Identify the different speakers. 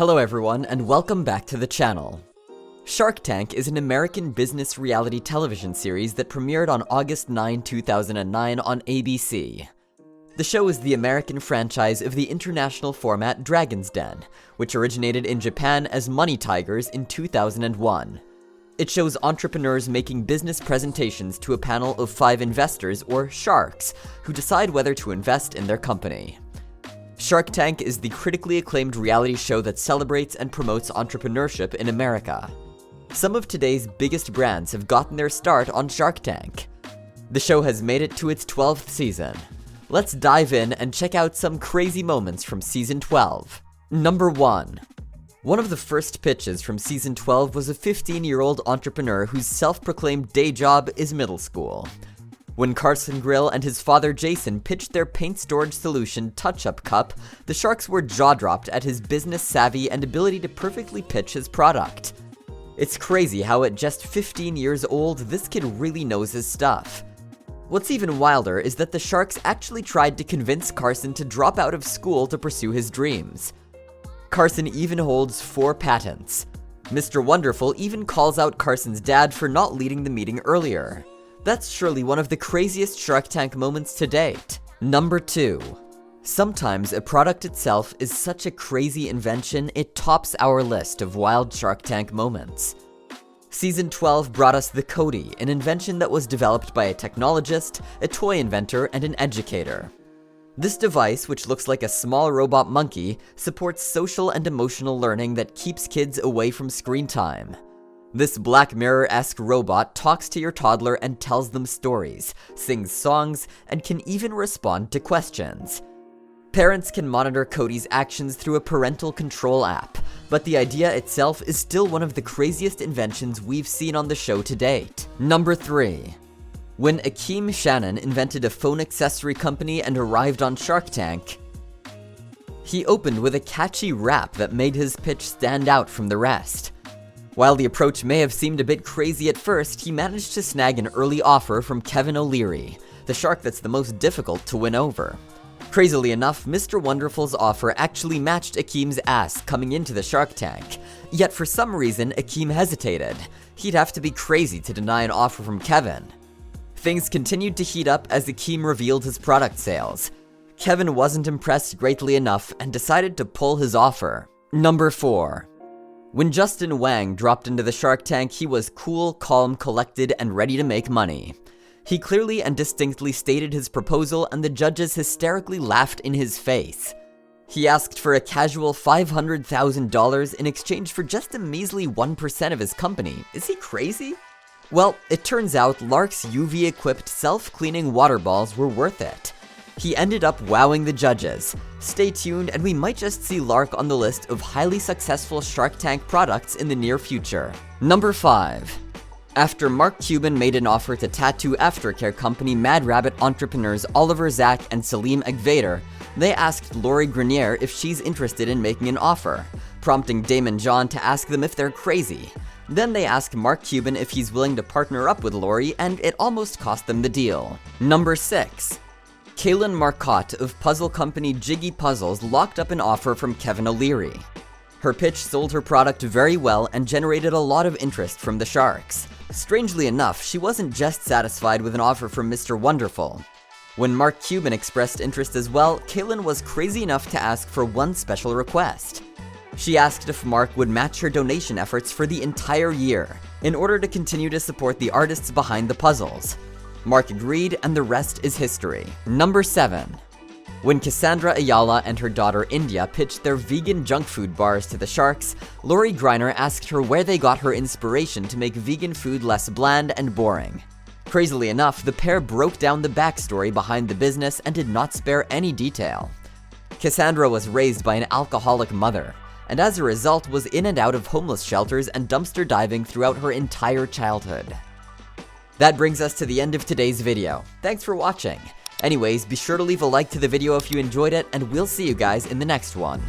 Speaker 1: Hello everyone, and welcome back to the channel. Shark Tank is an American business reality television series that premiered on August 9, 2009 on ABC. The show is the American franchise of the international format Dragon's Den, which originated in Japan as Money Tigers in 2001. It shows entrepreneurs making business presentations to a panel of 5 investors, or sharks, who decide whether to invest in their company. Shark Tank is the critically acclaimed reality show that celebrates and promotes entrepreneurship in America. Some of today's biggest brands have gotten their start on Shark Tank. The show has made it to its 12th season. Let's dive in and check out some crazy moments from Season 12. Number 1. One of the first pitches from Season 12 was a 15-year-old entrepreneur whose self-proclaimed day job is middle school. When Carson Grill and his father Jason pitched their paint storage solution Touch-Up Cup, the sharks were jaw-dropped at his business savvy and ability to perfectly pitch his product. It's crazy how at just 15 years old, this kid really knows his stuff. What's even wilder is that the sharks actually tried to convince Carson to drop out of school to pursue his dreams. Carson even holds 4 patents. Mr. Wonderful even calls out Carson's dad for not leading the meeting earlier. That's surely one of the craziest Shark Tank moments to date. Number 2. Sometimes a product itself is such a crazy invention, it tops our list of wild Shark Tank moments. Season 12 brought us the Cody, an invention that was developed by a technologist, a toy inventor, and an educator. This device, which looks like a small robot monkey, supports social and emotional learning that keeps kids away from screen time. This Black Mirror-esque robot talks to your toddler and tells them stories, sings songs, and can even respond to questions. Parents can monitor Cody's actions through a parental control app, but the idea itself is still one of the craziest inventions we've seen on the show to date. Number 3. When Akeem Shannon invented a phone accessory company and arrived on Shark Tank, he opened with a catchy rap that made his pitch stand out from the rest. While the approach may have seemed a bit crazy at first, he managed to snag an early offer from Kevin O'Leary, the shark that's the most difficult to win over. Crazily enough, Mr. Wonderful's offer actually matched Akeem's ask coming into the Shark Tank. Yet for some reason, Akeem hesitated. He'd have to be crazy to deny an offer from Kevin. Things continued to heat up as Akeem revealed his product sales. Kevin wasn't impressed greatly enough and decided to pull his offer. Number 4. When Justin Wang dropped into the Shark Tank, he was cool, calm, collected, and ready to make money. He clearly and distinctly stated his proposal, and the judges hysterically laughed in his face. He asked for a casual $500,000 in exchange for just a measly 1% of his company. Is he crazy? Well, it turns out Lark's UV-equipped self-cleaning water balls were worth it. He ended up wowing the judges. Stay tuned, and we might just see Lark on the list of highly successful Shark Tank products in the near future. Number 5. After Mark Cuban made an offer to tattoo aftercare company Mad Rabbit entrepreneurs Oliver Zack and Salim Agvader, they asked Lori Grenier if she's interested in making an offer, prompting Damon John to ask them if they're crazy. Then they asked Mark Cuban if he's willing to partner up with Lori, and it almost cost them the deal. Number 6. Kaylin Marcotte of puzzle company Jiggy Puzzles locked up an offer from Kevin O'Leary. Her pitch sold her product very well and generated a lot of interest from the sharks. Strangely enough, she wasn't just satisfied with an offer from Mr. Wonderful. When Mark Cuban expressed interest as well, Kaylin was crazy enough to ask for one special request. She asked if Mark would match her donation efforts for the entire year, in order to continue to support the artists behind the puzzles. Mark agreed, and the rest is history. Number 7. When Cassandra Ayala and her daughter India pitched their vegan junk food bars to the sharks, Lori Greiner asked her where they got her inspiration to make vegan food less bland and boring. Crazily enough, the pair broke down the backstory behind the business and did not spare any detail. Cassandra was raised by an alcoholic mother, and as a result was in and out of homeless shelters and dumpster diving throughout her entire childhood. That brings us to the end of today's video. Thanks for watching. Anyways, be sure to leave a like to the video if you enjoyed it, and we'll see you guys in the next one.